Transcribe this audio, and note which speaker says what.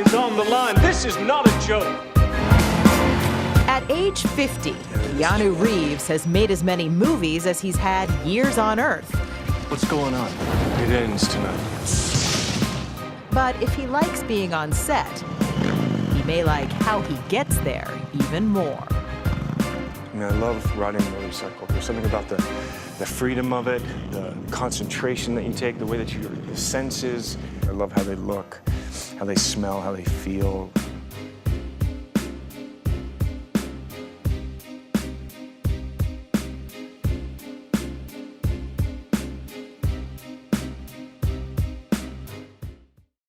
Speaker 1: is on the line. This is not a joke.
Speaker 2: At age 50, Keanu Reeves has made as many movies as he's had years on Earth.
Speaker 1: What's going on? It ends tonight.
Speaker 2: But if he likes being on set, he may like how he gets there even more.
Speaker 3: I mean, I love riding a motorcycle. There's something about the freedom of it, the concentration that you take, the way that the senses. I love how they look, how they smell, how they feel.